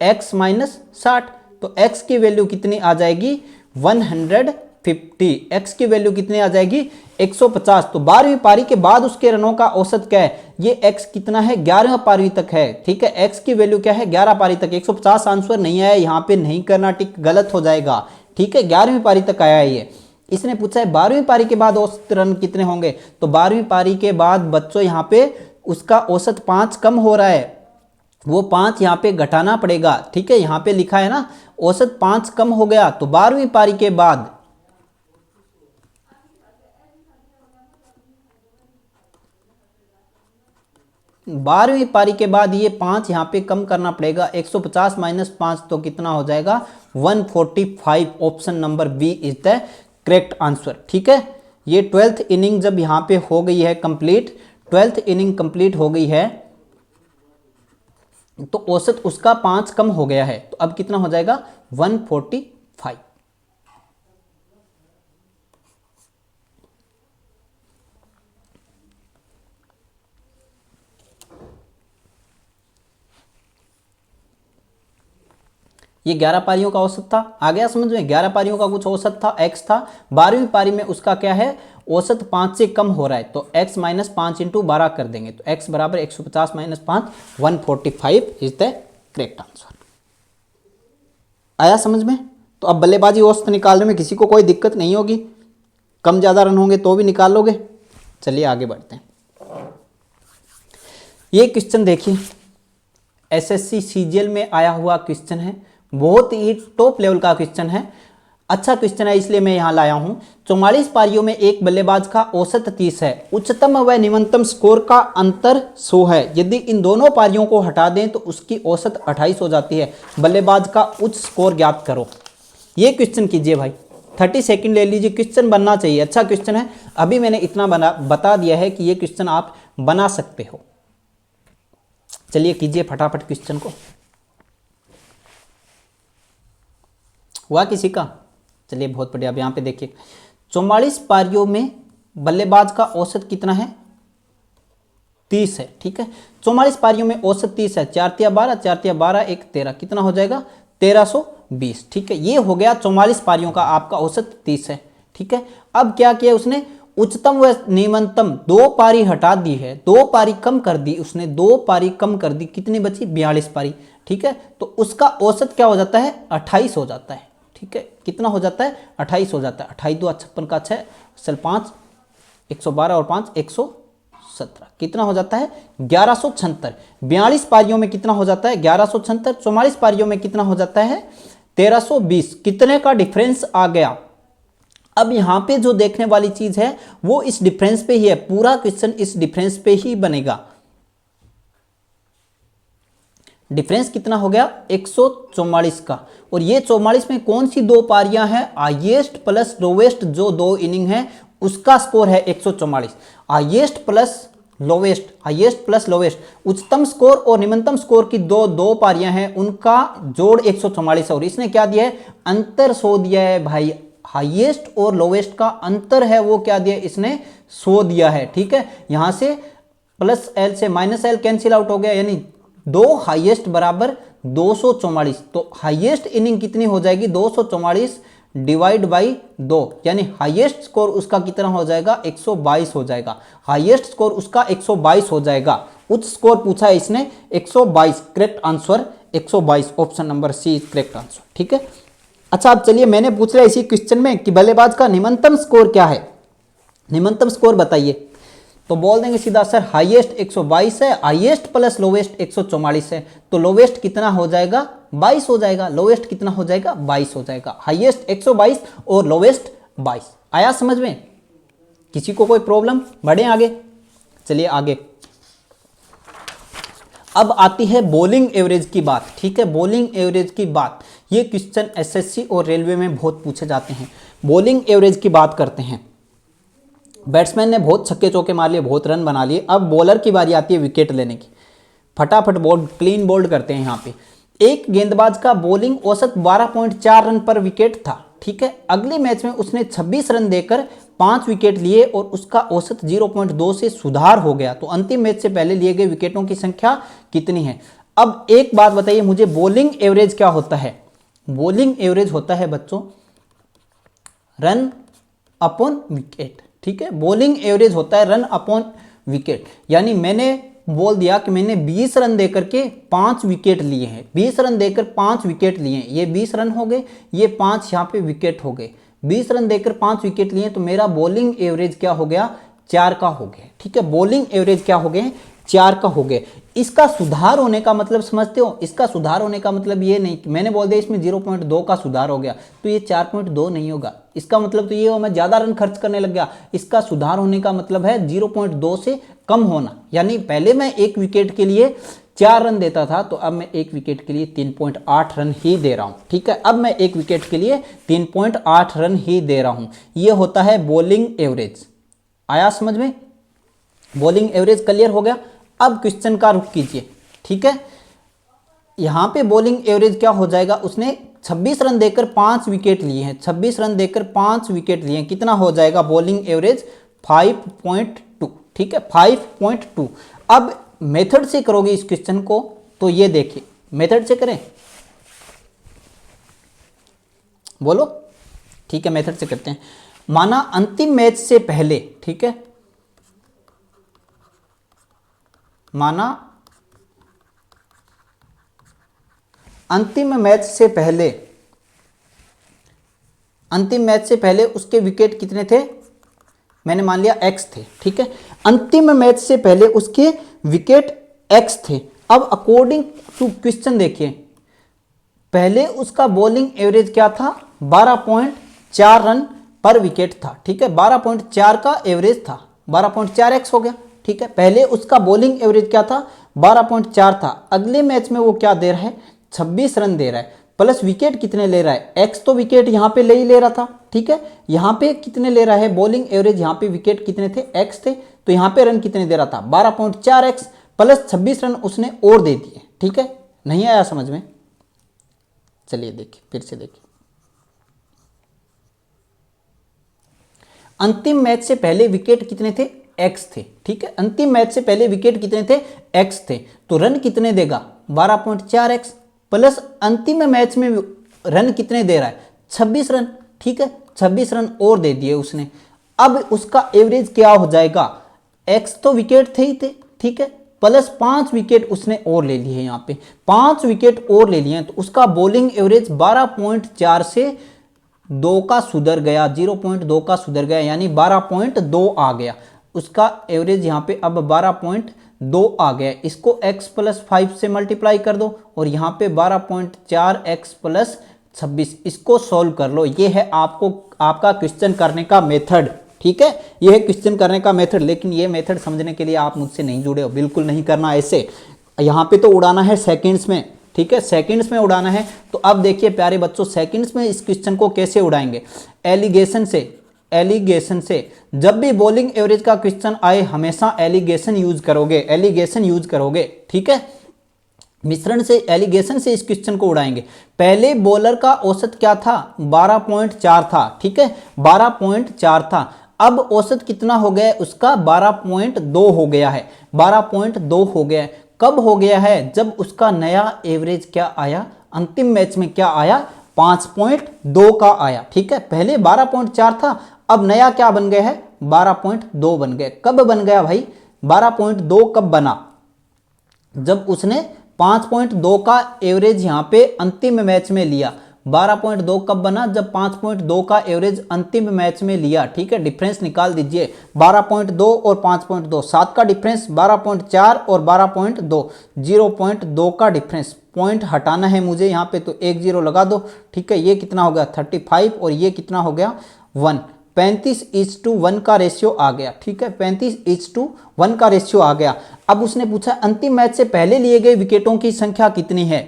x माइनस 60, तो x की वैल्यू कितनी आ जाएगी? 150। x की वैल्यू कितनी आ जाएगी? 150। तो 12वीं पारी के बाद उसके रनों का औसत क्या है? ये x कितना है? 11 पारी तक है, ठीक है। x की वैल्यू क्या है? 11 पारी तक। 150 आंसर नहीं आया, यहाँ पे नहीं करना, टिक गलत हो जाएगा, ठीक है। 11वीं पारी तक आया है ये। इसने पूछा है 12वीं पारी के बाद औसत रन कितने होंगे, तो 12वीं पारी के बाद बच्चों यहाँ पे उसका औसत 5 कम हो रहा है, वो 5 यहाँ पे घटाना पड़ेगा, ठीक है। यहाँ पे लिखा है ना औसत 5 कम हो गया, तो 12वीं पारी के बाद 12वीं पारी के बाद ये 5 यहाँ पे कम करना पड़ेगा। 150 माइनस 5 तो कितना हो जाएगा? 145। Option number B is the correct answer, ठीक है। ये 12th इनिंग जब यहाँ पे हो गई है कंप्लीट, 12th इनिंग कंप्लीट हो गई है, तो औसत उसका 5 कम हो गया है, तो अब कितना हो जाएगा? 145। ये 11 पारियों का औसत था, आ गया समझ में? 11 पारियों का कुछ औसत था, x था। 12वीं पारी में उसका क्या है? औसत 5 से कम हो रहा है, तो x माइनस 5 इंटू 12 कर देंगे, तो x बराबर 150 minus 5, 145 is the correct answer. आया समझ में? तो अब बल्लेबाजी औसत निकालने में किसी को कोई दिक्कत नहीं होगी, कम ज़्यादा रन होंगे तो भी निकाल लोगे। चलिए आगे बढ़ते हैं। ये क्वेश्चन देखिए, SSC CGL में आया हुआ क्वेश्चन है, बहुत ही टॉप लेवल का क्वेश्चन है, अच्छा क्वेश्चन है, इसलिए मैं यहाँ लाया हूँ। 44 पारियों में एक बल्लेबाज का औसत 30 है, उच्चतम व न्यूनतम स्कोर का अंतर 100 है। यदि इन दोनों पारियों को हटा दें तो उसकी औसत 28 हो जाती है। बल्लेबाज का उच्च स्कोर ज्ञात करो। ये क्वेश्चन कीजिए भाई, 30 सेकंड ले लीजिए, क्वेश्चन बनना चाहिए, अच्छा क्वेश्चन है। अभी मैंने इतना बता दिया है कि ये क्वेश्चन आप बना सकते हो। चलिए कीजिए फटाफट क्वेश्चन को। हुआ किसी का? चलिए बहुत बढ़िया। अब यहाँ पे देखिए, 44 पारियों में बल्लेबाज का औसत कितना है? 30 है, ठीक है। 44 पारियों में औसत 30 है, 4 तिया 12, 4 तिया 12, 1 13, कितना हो जाएगा? 1320, ठीक है। ये हो गया 44 पारियों का आपका औसत 30 है, ठीक है। अब क्या किया उसने? उच्चतम व न्यूनतम 2 पारी हटा दी है, 2 पारी कम कर दी उसने, 2 पारी कम कर दी, कितनी बची? 42 पारी, ठीक है। तो उसका औसत क्या हो जाता है? 28 हो जाता है, ठीक है। कितना हो जाता है? 28 हो जाता है। 28 2 56 का 6 सल 5, 112 और 5 117, कितना हो जाता है? 1176। 42 पारियों में कितना हो जाता है? 1176। 44 पारियों में कितना हो जाता है? 1320। कितने का डिफरेंस आ गया? अब यहां पे जो देखने वाली चीज है वो इस डिफरेंस पे ही है, पूरा क्वेश्चन इस डिफरेंस पे ही बनेगा। डिफरेंस कितना हो गया? 144 का। और ये 44 में कौन सी 2 पारियां हैं? हाईएस्ट प्लस लोवेस्ट, जो 2 इनिंग है उसका स्कोर है 144। Highest plus lowest, highest plus lowest, उच्चतम स्कोर और निम्नतम स्कोर की दो पारियां हैं, उनका जोड़ 144 है। और इसने क्या दिया है? अंतर 100 दिया है भाई। हाईएस्ट और लोवेस्ट का अंतर है वो क्या दिया? इसने 100 दिया है, ठीक है। यहां से प्लस एल से माइनस एल कैंसिल आउट हो गया, यानी 2 हाईएस्ट बराबर 244। तो हाईएस्ट इनिंग कितनी हो जाएगी? 244 डिवाइड बाई 2, यानी हाईएस्ट स्कोर उसका कितना हो जाएगा? 122 हो जाएगा। हाईएस्ट स्कोर उसका 122 हो जाएगा। उच्च स्कोर पूछा है इसने 122, correct answer 122। Option number C is correct answer, ठीक है। अच्छा अब चलिए, मैंने पूछ लिया इसी क्वेश्चन में कि बल्लेबाज का निम्नतम स्कोर क्या है, निम्नतम स्कोर बताइए। तो बोल देंगे सीधा सर हाईएस्ट 122 है, हाईएस्ट प्लस लोवेस्ट 144 है, तो लोवेस्ट कितना हो जाएगा 22 हो जाएगा, लोवेस्ट कितना हो जाएगा 22 हो जाएगा, हाईएस्ट 122 और लोवेस्ट 22। आया समझ में, किसी को कोई प्रॉब्लम? बढ़े आगे, चलिए आगे। अब आती है बॉलिंग एवरेज की बात, ठीक है, बॉलिंग एवरेज की बात। ये क्वेश्चन एसएससी और रेलवे में बहुत पूछे जाते हैं। बॉलिंग एवरेज की बात करते हैं। बैट्समैन ने बहुत छक्के चौके मार लिए, बहुत रन बना लिए, अब बॉलर की बारी आती है विकेट लेने की। फटाफट बोल्ड, क्लीन बोल्ड करते हैं यहाँ पे। एक गेंदबाज का बॉलिंग औसत 12.4 रन पर विकेट था, ठीक है। अगले मैच में उसने 26 रन देकर 5 विकेट लिए और उसका औसत 0.2 से सुधार हो गया, तो अंतिम मैच से पहले लिए गए विकेटों की संख्या कितनी है? अब एक बात बताइए मुझे, बॉलिंग एवरेज क्या होता है? बॉलिंग एवरेज होता है बच्चों रन अपॉन विकेट, ठीक है। बॉलिंग एवरेज होता है रन अपॉन विकेट, यानी मैंने बोल दिया कि मैंने 20 रन देकर के 5 विकेट लिए हैं, 20 रन देकर 5 विकेट लिए हैं, ये 20 रन हो गए, ये 5 यहाँ पे विकेट हो गए। 20 रन देकर 5 विकेट लिए, तो मेरा बॉलिंग एवरेज क्या हो गया? 4 का हो गया, ठीक है। बॉलिंग एवरेज क्या हो गए? 4 का हो गए। इसका सुधार होने का मतलब समझते हो? इसका सुधार होने का मतलब ये नहीं कि मैंने बोल दिया इसमें 0.2 का सुधार हो गया तो ये 4.2 नहीं होगा। इसका मतलब तो ये हो मैं ज़्यादा रन खर्च करने लग गया। इसका सुधार होने का मतलब है 0.2 से कम होना, यानी पहले मैं 1 विकेट के लिए 4 रन देता था, तो अब मैं 1 विकेट के लिए 3.8 रन ही दे रहा हूँ, ठीक है। अब मैं 1 विकेट के लिए 3.8 रन ही दे रहा हूँ। ये होता है बॉलिंग एवरेज। आया समझ में? बॉलिंग एवरेज क्लियर हो गया। अब क्वेश्चन का रुख कीजिए, ठीक है। यहां पे बॉलिंग एवरेज क्या हो जाएगा? उसने 26 रन देकर 5 विकेट लिए हैं, 26 रन देकर 5 विकेट लिए हैं, कितना हो जाएगा बॉलिंग एवरेज? 5.2, ठीक है, 5.2। अब मेथड से करोगे इस क्वेश्चन को, तो ये देखिए मेथड से करें, बोलो, ठीक है, मेथड से करते हैं। माना अंतिम मैच से पहले, ठीक है, माना अंतिम मैच से पहले उसके विकेट कितने थे? मैंने मान लिया x थे, ठीक है। अंतिम मैच से पहले उसके विकेट x थे। अब अकॉर्डिंग टू क्वेश्चन देखिए, पहले उसका बॉलिंग एवरेज क्या था? 12.4 रन पर विकेट था, ठीक है। 12.4 का एवरेज था, 12.4x हो गया, ठीक है। पहले उसका बॉलिंग एवरेज क्या था? 12.4 था। अगले मैच में वो क्या दे रहा है? 26 रन दे रहा है, प्लस विकेट कितने ले रहा है? x तो विकेट यहाँ पे ले ही ले रहा था, ठीक है। यहाँ पे कितने ले रहा है बॉलिंग एवरेज? यहाँ पे विकेट कितने थे? x थे, तो यहाँ पे रन कितने दे रहा था? 12.4x प्लस 26 रन उसने और दे दिए, ठीक है। नहीं आया समझ में? चलिए देखिए, फिर से देखिए। अंतिम मैच से पहले विकेट कितने थे? x थे, ठीक है। अंतिम मैच से पहले विकेट कितने थे? x थे, तो रन कितने देगा? 12.4x प्लस अंतिम मैच में रन कितने दे रहा है? 26 रन, ठीक है। 26 रन और दे दिए उसने। अब उसका एवरेज क्या हो जाएगा? x तो विकेट थे ही थे, ठीक है, प्लस 5 विकेट उसने और ले लिए, यहाँ पे 5 विकेट और ले लिए, तो उसका बॉलिंग एवरेज 12.4 से 2 का सुधर गया, 0.2 का सुधर गया, यानी 12.2 आ गया उसका एवरेज। यहाँ पे अब 12.2 आ गया। इसको x प्लस 5 से मल्टीप्लाई कर दो और यहाँ पे 12.4x प्लस 26, इसको सॉल्व कर लो। ये है आपका क्वेश्चन करने का मेथड, ठीक है। ये है क्वेश्चन करने का मेथड, लेकिन ये मेथड समझने के लिए आप मुझसे नहीं जुड़े हो, बिल्कुल नहीं करना ऐसे। यहाँ पे तो उड़ाना है सेकेंड्स में, ठीक है, सेकंड्स में उड़ाना है। तो अब देखिए प्यारे बच्चों, सेकंड्स में इस क्वेश्चन को कैसे उड़ाएंगे? एलिगेशन से। जब भी बॉलिंग एवरेज का क्वेश्चन आए हमेशा एलिगेशन यूज करोगे, ठीक है। मिश्रण से, एलिगेशन से इस क्वेश्चन को उड़ाएंगे। पहले बॉलर का औसत क्या था? 12.4 था, ठीक है, 12.4 था। अब औसत कितना हो गया? उसका 12.2 हो गया है, 12.2 हो गया है। कब हो गया है? जब उसका नया एवरेज क्या आया? अंतिम मैच में क्या आया? 5.2 का आया, ठीक है। पहले 12.4 था, अब नया क्या बन गया है? 12.2 बन गया। कब बन गया भाई? 12.2 कब बना? जब उसने 5.2 का एवरेज यहाँ पे अंतिम मैच में लिया। 12.2 कब बना? जब 5.2 का एवरेज अंतिम मैच में लिया। ठीक है, डिफरेंस निकाल दीजिए 12.2 और 5.2, 7 का डिफरेंस, 12.4 और 12.2, 0.2 का डिफरेंस। पॉइंट हटाना है मुझे यहाँ पे, तो 1 0 लगा दो। ठीक है, ये कितना हो गया 35 और ये कितना हो गया 1। 35:1 का रेशियो आ गया। ठीक है, 35:1 का रेशियो आ गया। अब उसने पूछा अंतिम मैच से पहले लिए गए विकेटों की संख्या कितनी है।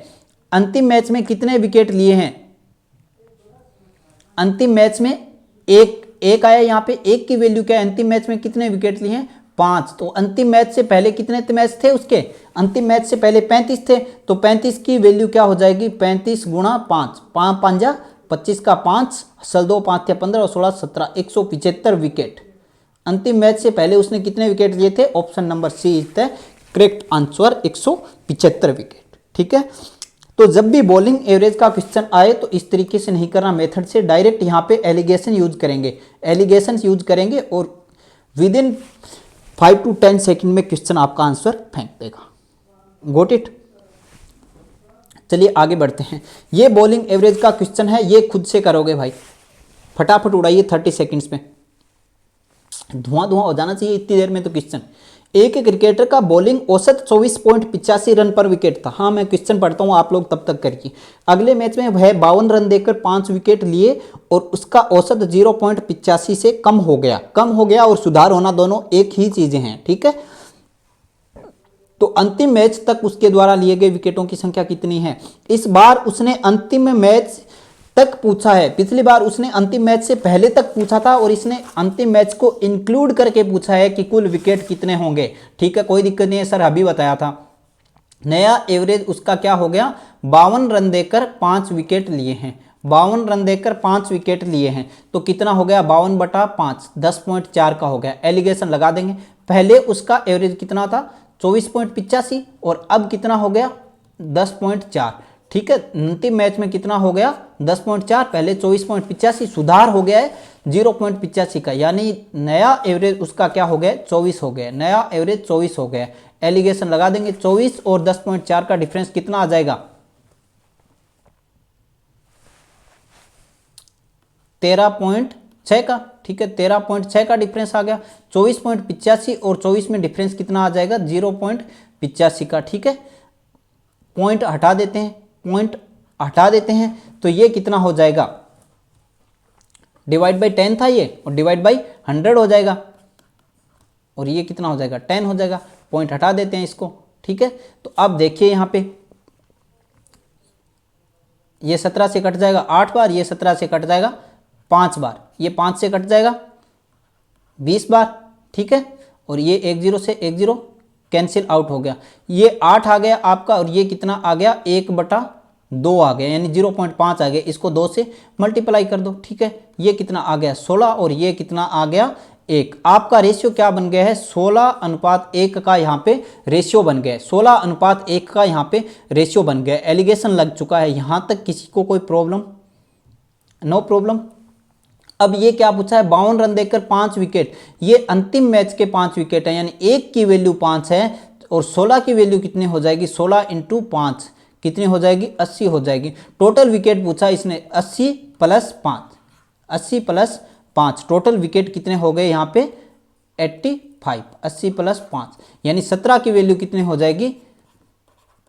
अंतिम मैच में कितने विकेट लिए हैं? अंतिम मैच में एक आया, यहाँ पे एक की वैल्यू क्या है? अंतिम मैच में कितने विकेट लिए हैं? 5। तो अंतिम मैच से पहले कितने मैच थे उसके? अंतिम मैच से पहले 35 थे, तो 35 की वैल्यू क्या हो जाएगी? 35 गुणा 5, 5 5 25 का 5, सल 2 5 थे 15 और 16 17, 175 विकेट। अंतिम मैच से पहले उसने कितने विकेट लिए थे? Option number C is the correct answer, 175 wicket. ठीक है, तो जब भी बॉलिंग एवरेज का क्वेश्चन आए तो इस तरीके से नहीं करना, मेथड से डायरेक्ट यहाँ पे एलिगेशन यूज करेंगे, एलिगेशन यूज करेंगे और विद इन 5 to 10 सेकेंड में क्वेश्चन आपका आंसर फेंक देगा। Got it. चलिए आगे बढ़ते हैं। ये बॉलिंग एवरेज का क्वेश्चन है, ये खुद से करोगे भाई, फटाफट उड़ाइए 30 सेकेंड्स में, धुआं धुआं हो जाना चाहिए इतनी देर में। तो क्वेश्चन, एक क्रिकेटर का बॉलिंग औसत 24.85 रन पर विकेट था। हाँ, मैं क्वेश्चन पढ़ता हूँ, आप लोग तब तक करिए। अगले मैच में वह 52 रन देकर 5 विकेट लिए और उसका औसत 0.85 से कम हो गया और सुधार होना दोनों एक ही चीजें हैं। ठीक है, तो अंतिम मैच तक उसके द्वारा लिए गए विकेटों की संख्या कितनी है? इस बार उसने अंतिम मैच तक पूछा है, पिछली बार उसने अंतिम मैच से पहले तक पूछा था और इसने अंतिम मैच को इंक्लूड करके पूछा है कि कुल विकेट कितने होंगे। ठीक है, कोई दिक्कत नहीं है सर, अभी बताया था। नया एवरेज उसका क्या हो गया? 52 रन देकर 5 विकेट लिए हैं, 52 रन देकर 5 विकेट लिए हैं, तो कितना हो गया? 52/5, 10.4 का हो गया। एलिगेशन लगा देंगे। पहले उसका एवरेज कितना था? 24.85 और अब कितना हो गया? 10.4। ठीक है, अंतिम मैच में कितना हो गया? 10.4, पहले 24.85, सुधार हो गया है 0.85 का, यानी नया एवरेज उसका क्या हो गया? 24 हो गया, नया एवरेज 24 हो गया। एलिगेशन लगा देंगे, 24 और 10.4 का डिफरेंस कितना आ जाएगा? 13.6 का। ठीक है, 13.6 का डिफरेंस आ गया। 24.85 और 24 में डिफरेंस कितना आ जाएगा? 0.85 का। ठीक है, पॉइंट हटा देते हैं, तो ये कितना हो जाएगा? डिवाइड बाई 10 था ये, और डिवाइड बाई 100 हो जाएगा, और ये कितना हो जाएगा? 10 हो जाएगा। पॉइंट हटा देते हैं इसको। ठीक है, तो अब देखिए यहाँ पे ये 17 से कट जाएगा 8 बार, ये 17 से कट जाएगा 5 बार, ये 5 से कट जाएगा 20 बार। ठीक है, और ये 1 0 से 1 0 कैंसिल आउट हो गया। ये 8 आ गया आपका, और ये कितना आ गया? 1/2 आ गया, यानी 0.5 आ गया। इसको 2 से मल्टीप्लाई कर दो। ठीक है, ये कितना आ गया? 16, और ये कितना आ गया? 1। आपका रेशियो क्या बन गया है? 16:1 का यहाँ पे रेशियो बन गया है, 16:1 का यहाँ पे रेशियो बन गया है। एलिगेशन लग चुका है। यहाँ तक किसी को कोई प्रॉब्लम? No problem. अब ये क्या पूछा है? 52 रन देकर 5 विकेट, ये अंतिम मैच के 5 विकेट है, यानी एक की वैल्यू 5 है, और 16 की वैल्यू कितनी हो जाएगी? 16 × 5 कितनी हो जाएगी? 80 हो जाएगी। टोटल विकेट पूछा इसने 80 + 5, 80 + 5, टोटल विकेट कितने हो गए यहाँ पे? 85, 80 + 5, यानी 17 की वैल्यू कितनी हो जाएगी?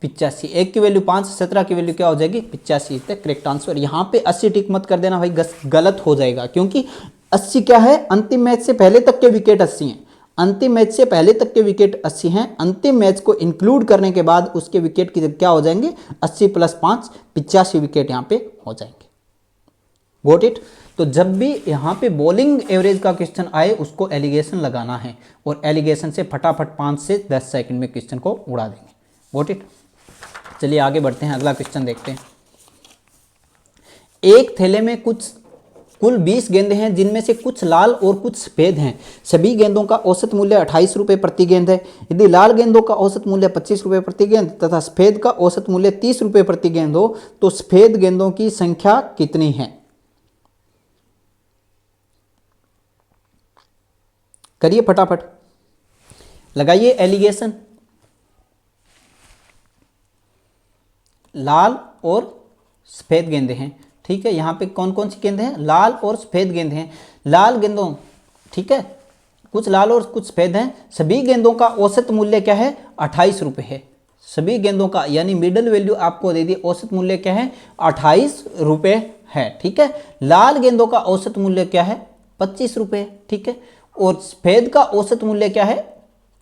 85। एक की वैल्यू 5, 17 की वैल्यू क्या हो जाएगी? 85 इज द करेक्ट आंसर। यहाँ पे 80 टिक मत कर देना भाई, गलत हो जाएगा, क्योंकि 80 क्या है? अंतिम मैच से पहले तक के विकेट 80 हैं, अंतिम मैच से पहले तक के विकेट 80 हैं। अंतिम मैच को इंक्लूड करने के बाद उसके विकेट की क्या हो जाएंगे? 80 + 5, 85 विकेट यहाँ पे हो जाएंगे। Got it. तो जब भी यहाँ पे बॉलिंग एवरेज का क्वेश्चन आए उसको एलिगेशन लगाना है, और एलिगेशन से फटाफट 5 से 10 सेकंड में क्वेश्चन को उड़ा देंगे। Got it. चलिए आगे बढ़ते हैं, अगला क्वेश्चन देखते हैं। एक थैले में कुल 20 गेंदें हैं, जिनमें से कुछ लाल और कुछ सफेद हैं। सभी गेंदों का औसत मूल्य 28 रुपये प्रति गेंद है। यदि लाल गेंदों का औसत मूल्य 25 रुपये प्रति गेंद तथा सफेद का औसत मूल्य 30 रुपये प्रति गेंद हो, तो सफेद गेंदों की संख्या कितनी है? करिए फटाफट, लगाइए एलिगेशन। लाल और सफेद गेंदें हैं, ठीक है। यहाँ पे कौन कौन सी गेंदे हैं, लाल और सफ़ेद गेंद हैं। लाल गेंदों, ठीक है, कुछ लाल और कुछ सफ़ेद हैं। सभी गेंदों का औसत मूल्य क्या है, 28 रुपये है। सभी गेंदों का यानी मिडल वैल्यू आपको दे दी, औसत मूल्य क्या है, 28 रुपये है। ठीक है। लाल गेंदों का औसत मूल्य क्या है, 25 रुपये। ठीक है। और सफ़ेद का औसत मूल्य क्या है,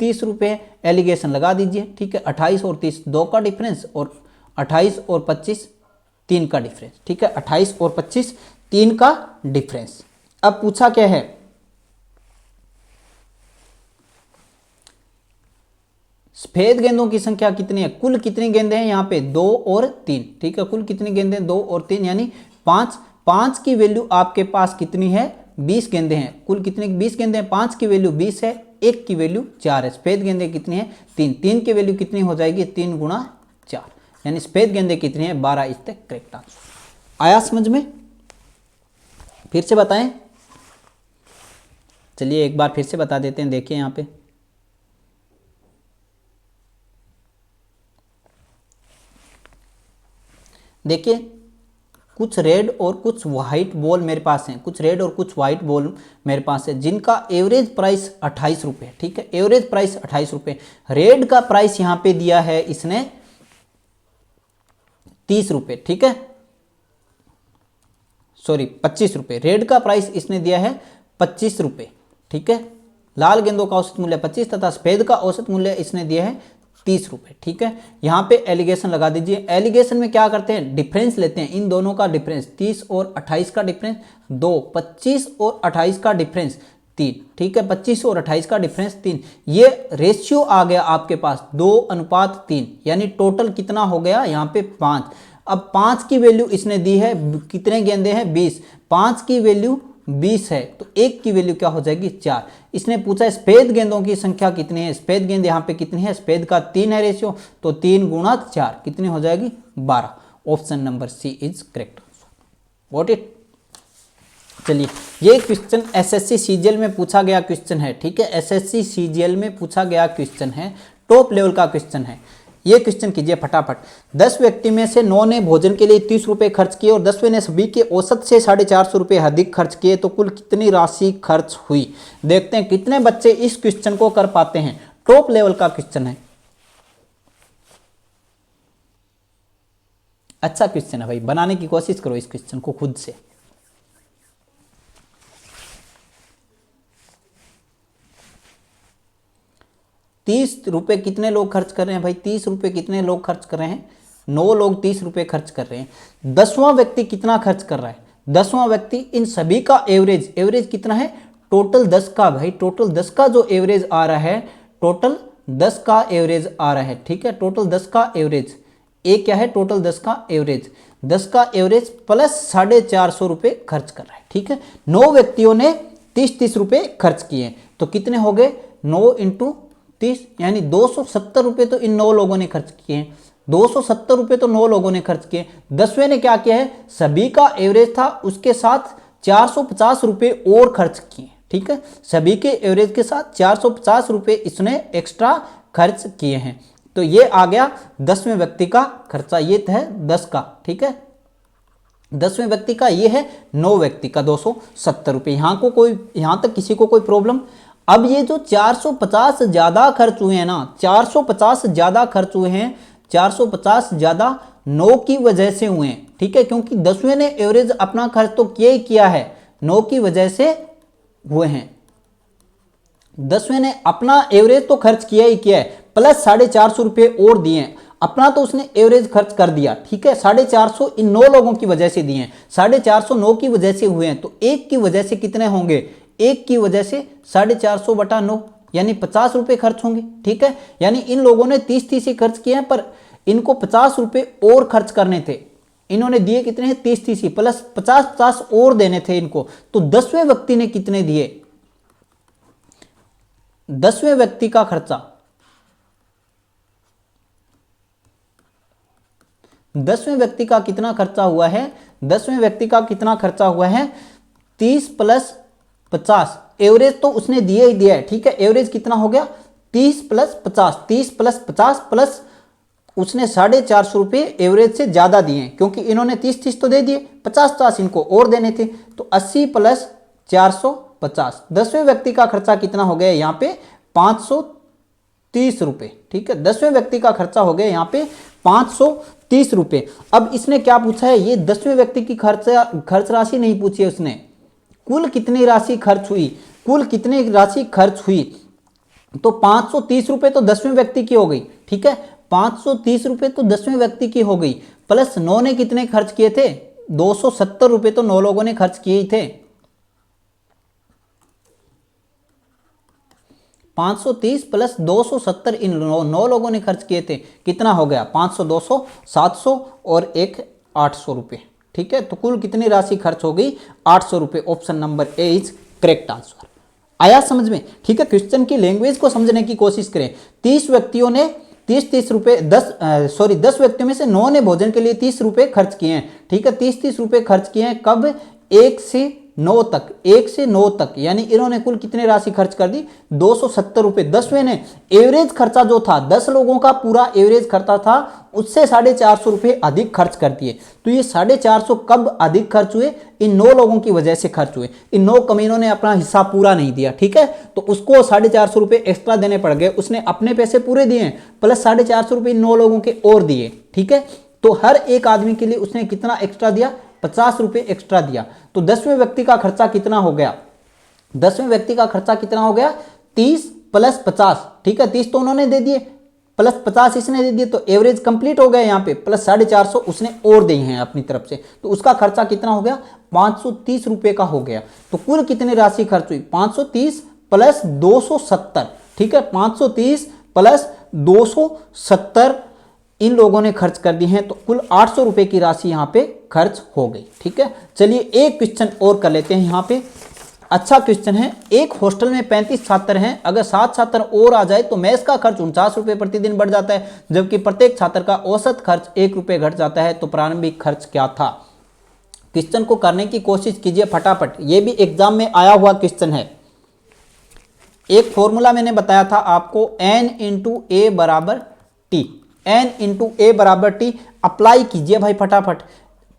30 रुपये। एलिगेशन लगा दीजिए। ठीक है। 28 और 30 2 का डिफरेंस, और 28 और 25 3 का डिफरेंस। ठीक है। 28 और 25 3 का डिफरेंस। अब पूछा क्या है, सफेद गेंदों की संख्या कितनी है, कुल कितनी गेंदें हैं यहाँ पे, 2 और 3। ठीक है। कुल कितनी गेंदें, 2 और 3 यानी 5। 5 की वैल्यू आपके पास कितनी है, 20 गेंदें हैं। कुल कितनी, 20 गेंदें हैं। 5 की वैल्यू 20 है, 1 की वैल्यू 4 है। सफेद गेंदें कितनी है, 3। 3 की वैल्यू कितनी हो जाएगी, 3 गुणा 4, यानी सफेद गेंदें कितनी है, 12 इज द करेक्ट आंसर। आया समझ में, फिर से बताएं, चलिए एक बार फिर से बता देते हैं। देखिए यहाँ पे देखिए, कुछ रेड और कुछ वाइट बॉल मेरे पास हैं, कुछ रेड और कुछ वाइट बॉल मेरे पास है, जिनका एवरेज प्राइस 28 रुपये। ठीक है। एवरेज प्राइस 28 रुपये। रेड का प्राइस यहां पे दिया है इसने 30 रुपये। ठीक है, सॉरी 25 रुपये। रेड का प्राइस इसने दिया है 25 रुपये। ठीक है। लाल गेंदों का औसत मूल्य 25 तथा सफेद का औसत मूल्य इसने दिया है 30 रुपये। ठीक है। यहाँ पे एलिगेशन लगा दीजिए। एलिगेशन में क्या करते हैं, डिफरेंस लेते हैं, इन दोनों का डिफरेंस, 30 और 28 का डिफरेंस 2, 25 और 28 का डिफरेंस 3। ठीक है। 25 और 28 का डिफरेंस 3, ये रेशियो आ गया आपके पास 2:3, यानी टोटल कितना हो गया यहाँ पे 5। अब 5 की वैल्यू इसने दी है, कितने गेंदे हैं, 20। 5 की वैल्यू 20 है, तो 1 की वैल्यू क्या हो जाएगी, 4। इसने पूछा सफेद गेंदों की संख्या कितनी है, सफेद गेंद यहाँ पे कितनी है, सफेद का 3 है रेशियो, तो 3 गुणा 4 कितनी हो जाएगी, 12। Option number C is correct. What it. चलिए, ये क्वेश्चन एसएससी सीजीएल में पूछा गया क्वेश्चन है। ठीक है। एसएससी सीजीएल में पूछा गया क्वेश्चन है, टॉप लेवल का क्वेश्चन है। ये क्वेश्चन कीजिए फटाफट। 10 व्यक्ति में से 9 ने भोजन के लिए 30 रुपये खर्च किए और 10वें ने सभी के औसत से 450 रुपये अधिक खर्च किए, तो कुल कितनी राशि खर्च हुई। देखते हैं कितने बच्चे इस क्वेश्चन को कर पाते हैं। टॉप लेवल का क्वेश्चन है, अच्छा क्वेश्चन है भाई, बनाने की कोशिश करो इस क्वेश्चन को खुद से। ₹30 कितने लोग खर्च कर रहे हैं भाई, 30 रुपये कितने लोग खर्च कर रहे हैं, 9 लोग 30 रुपये खर्च कर रहे हैं। 10वां व्यक्ति कितना खर्च कर रहा है, 10वां व्यक्ति, इन सभी का एवरेज, एवरेज कितना है, टोटल 10 का भाई, टोटल 10 का जो एवरेज आ रहा है, टोटल 10 का एवरेज आ रहा है। ठीक है। टोटल 10 का एवरेज, एक क्या है, टोटल 10 का एवरेज, 10 का एवरेज प्लस 450 रुपये खर्च कर रहा है। ठीक है। 9 व्यक्तियों ने 30-30 रुपये खर्च किए, तो कितने हो गए, 9 × 30, यानी 270 रुपये तो इन 9 लोगों ने खर्च किए हैं। 270 रुपये तो 9 लोगों ने खर्च किए। 10वें ने क्या किया है, सभी का एवरेज था, उसके साथ 450 रुपये और खर्च किए। ठीक है। सभी के एवरेज के साथ 450 रुपये इसने एक्स्ट्रा खर्च किए हैं, तो ये आ गया 10वें व्यक्ति का खर्चा। ये है 10 का। ठीक है। 10वें व्यक्ति का ये है, 9 व्यक्ति का 270 रुपये। यहाँ तक किसी को कोई प्रॉब्लम। अब ये जो 450 ज्यादा खर्च हुए हैं ना, 450 ज्यादा खर्च हुए हैं, 450 ज्यादा 9 की वजह से हुए हैं। ठीक है। क्योंकि 10वें ने एवरेज अपना खर्च तो किया ही किया है, 9 की वजह से हुए हैं। 10वें ने अपना एवरेज तो खर्च किया ही किया है, प्लस 450 रुपये और दिए हैं। अपना तो उसने एवरेज खर्च कर दिया। ठीक है। 450 इन 9 लोगों की वजह से दिए हैं, 450 9 की वजह से हुए हैं, तो 1 की वजह से कितने होंगे, 1 की वजह से 450/9, यानी 50 रुपये खर्च होंगे। ठीक है। यानी इन लोगों ने 30-30 ही खर्च किए हैं, पर इनको 50 रुपये और खर्च करने थे। इन्होंने दिए कितने हैं, 30-30 प्लस 50-50 और देने थे इनको। तो 10वें व्यक्ति ने कितने दिए, 10वें व्यक्ति का खर्चा, 10वें व्यक्ति का कितना खर्चा हुआ है, 10वें व्यक्ति का कितना खर्चा हुआ है, 30 + 50। एवरेज तो उसने दिया ही दिया है। ठीक है। एवरेज कितना हो गया, 30 + 50, 30 + 50 प्लस उसने 450 रुपये एवरेज से ज़्यादा दिए क्योंकि इन्होंने 30-30 तो दे दिए, 50-50 इनको और देने थे। तो 80 + 450, 10वें व्यक्ति का खर्चा कितना हो गया यहाँ पे 530 रुपये। ठीक है, 10वें व्यक्ति का खर्चा हो गया यहाँ पे 530 रुपये। अब इसने क्या पूछा है, ये 10वें व्यक्ति की खर्च राशि नहीं पूछी है उसने, कुल कितनी राशि खर्च हुई, कुल कितनी राशि खर्च हुई। तो 530 रुपये तो 10वें व्यक्ति की हो गई। ठीक है, 530 रुपये तो 10वें व्यक्ति की हो गई, प्लस 9 ने कितने खर्च किए थे, 270 रुपये तो 9 लोगों ने खर्च किए थे। 530 + 270 इन 9 लोगों ने खर्च किए थे, कितना हो गया 500, 200, 700 और एक 800 रुपये। ठीक है, तो कुल कितनी राशि खर्च हो गई 800 रुपये। Option number A is correct answer. आया समझ में। ठीक है, क्वेश्चन की लैंग्वेज को समझने की कोशिश करें। 30 व्यक्तियों ने 30-30 रुपये 10 व्यक्तियों में से 9 ने भोजन के लिए 30 रुपये खर्च किए हैं। ठीक है, 30-30 रुपये खर्च किए हैं, कब 1 से 9 तक, 1 से 9 तक, यानी इन्होंने कुल कितनी राशि खर्च कर दी 270 रुपये। 10वें ने एवरेज खर्चा जो था 10 लोगों का पूरा एवरेज खर्चा था उससे 450 रुपये अधिक खर्च कर दिए। तो ये 450 कब अधिक खर्च हुए, इन 9 लोगों की वजह से खर्च हुए। इन 9 कमीनों ने अपना हिस्सा पूरा नहीं दिया। ठीक है, तो उसको 450 रुपये एक्स्ट्रा देने पड़ गए, उसने अपने पैसे पूरे दिए प्लस 450 रुपये 9 लोगों के और दिए। ठीक है, तो हर एक आदमी के लिए उसने कितना एक्स्ट्रा दिया, 50 रुपये एक्स्ट्रा दिया। तो 10वें व्यक्ति का खर्चा कितना हो गया, 10वें व्यक्ति का खर्चा कितना हो गया 30 + 50। ठीक है, 30 तो उन्होंने दे दिए प्लस 50 इसने दे दिए, तो एवरेज कंप्लीट हो गया यहाँ पे, प्लस 450 उसने और दिए हैं अपनी तरफ से, तो उसका खर्चा कितना हो गया 530 रुपये का हो गया। तो कुल कितनी राशि खर्च हुई 530 + 270। ठीक है, 530 + 270 इन लोगों ने खर्च कर दी हैं, तो कुल 800 रुपये की राशि यहाँ पे खर्च हो गई। ठीक है, चलिए एक क्वेश्चन और कर लेते हैं यहाँ पे। अच्छा क्वेश्चन है, एक हॉस्टल में 35 छात्र हैं, अगर 7 छात्र और आ जाए तो मेस का खर्च 49 रुपये प्रतिदिन बढ़ जाता है, जबकि प्रत्येक छात्र का औसत खर्च 1 रुपये घट जाता है, तो प्रारंभिक खर्च क्या था। क्वेश्चन को करने की कोशिश कीजिए फटाफट, ये भी एग्जाम में आया हुआ क्वेश्चन है। एक फॉर्मूला मैंने बताया था आपको, n × a = t, n × a = t apply कीजिए भाई फटाफट।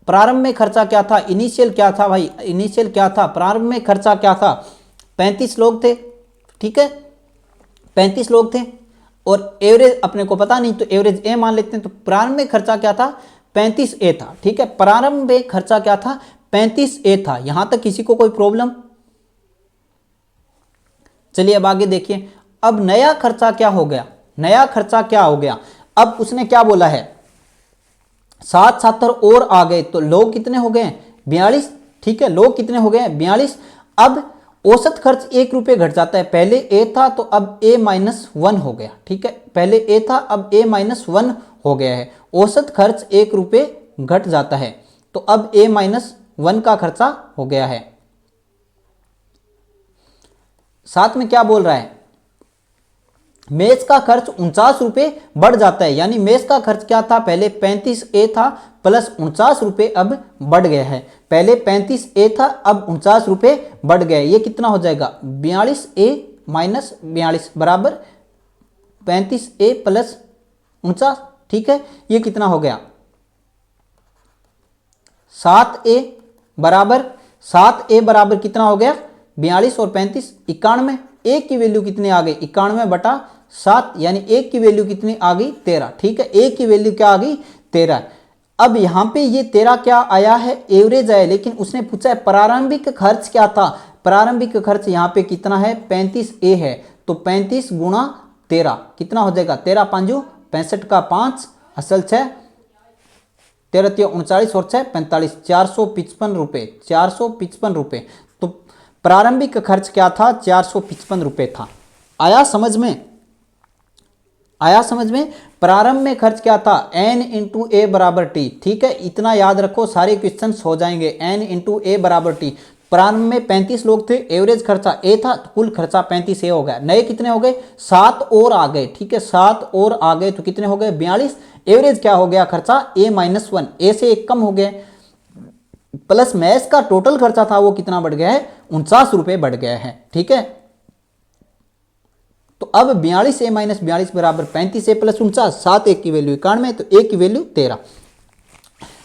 प्रारंभ में खर्चा क्या था, इनिशियल क्या था भाई, इनिशियल क्या था, प्रारंभ में खर्चा क्या था, 35 लोग थे। ठीक है, 35 लोग थे और एवरेज अपने को पता नहीं, तो एवरेज ए मान लेते हैं। तो प्रारंभ में खर्चा क्या था 35A था। ठीक है, प्रारंभ में खर्चा क्या था 35A था। यहां तक किसी को कोई प्रॉब्लम। चलिए अब आगे देखिए, अब नया खर्चा क्या हो गया, नया खर्चा क्या हो गया। अब उसने क्या बोला है 7 छात्र और आ गए, तो लोग कितने हो गए 42। ठीक है, लोग कितने हो गए 42। अब औसत खर्च 1 रुपये घट जाता है, पहले ए था तो अब a - 1 हो गया। ठीक है, पहले ए था अब a - 1 हो गया है, औसत खर्च 1 रुपये घट जाता है, तो अब a - 1 का खर्चा हो गया है। साथ में क्या बोल रहा है, मेस का खर्च 49 रुपये बढ़ जाता है, यानी मेस का खर्च क्या था पहले 35A था प्लस 49 रुपये अब बढ़ गया है, पहले 35A था अब 49 रुपये बढ़ गए, ये कितना हो जाएगा 42A - 42 बराबर 35A + 49। ठीक है, ये कितना हो गया 7A बराबर कितना हो गया 42 और 35 91। एक की वैल्यू कितनी आ गई 91/7, यानी एक की वैल्यू कितनी आ गई 13। ठीक है, एक की वैल्यू क्या आ गई 13। अब यहाँ पे ये 13 क्या आया है एवरेज आया, लेकिन उसने पूछा है प्रारंभिक खर्च क्या था। प्रारंभिक खर्च यहाँ पे कितना है 35A है, तो 35 × 13 कितना हो जाएगा 13 × 5 65 का 5 असल 6 13 × 39 और 6 45 455 रुपये, 455 रुपये। तो प्रारंभिक खर्च क्या था 455 रुपये था। आया समझ में, आया समझ में। प्रारंभ में खर्च क्या था n × a = t। ठीक है, इतना याद रखो, सारे क्वेश्चंस हो जाएंगे। n × a = t। प्रारंभ में 35 लोग थे, एवरेज खर्चा a था, तो कुल खर्चा 35A हो गया। नए कितने हो गए 7 और आ गए। ठीक है, 7 और आ गए तो कितने हो गए 42। एवरेज क्या हो गया खर्चा a - 1, a से 1 कम हो गया, प्लस मैस का टोटल खर्चा था वो कितना बढ़ गया है 49 रुपये बढ़ गया है। ठीक है, तो अब 42 ए माइनस 42 बराबर 35 ए प्लस 49, 7 एक की वैल्यू 91, तो ए की वैल्यू 13।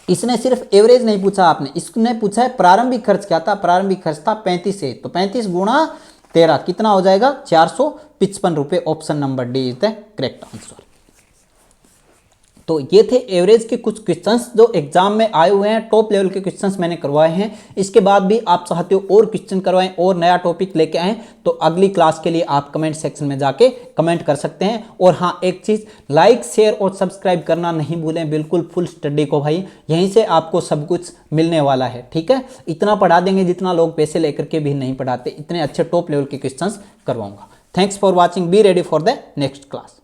इसने सिर्फ एवरेज नहीं पूछा आपने, इसने पूछा है प्रारंभिक खर्च क्या था, प्रारंभिक खर्च था 35 है, तो 35 गुणा 13 कितना हो जाएगा 455 रुपए। Option number D is the correct answer. तो ये थे एवरेज के कुछ क्वेश्चंस जो एग्जाम में आए हुए हैं, टॉप लेवल के क्वेश्चंस मैंने करवाए हैं। इसके बाद भी आप चाहते हो और क्वेश्चन करवाएं और नया टॉपिक लेके आएं, तो अगली क्लास के लिए आप कमेंट सेक्शन में जाके कमेंट कर सकते हैं। और हाँ, एक चीज़, लाइक शेयर और सब्सक्राइब करना नहीं भूलें, बिल्कुल फुल स्टडी को भाई यहीं से आपको सब कुछ मिलने वाला है, ठीक है। इतना पढ़ा देंगे जितना लोग पैसे लेकर के भी नहीं पढ़ाते, इतने अच्छे टॉप लेवल के क्वेश्चंस करवाऊंगा। Thanks for watching, be ready for the next class.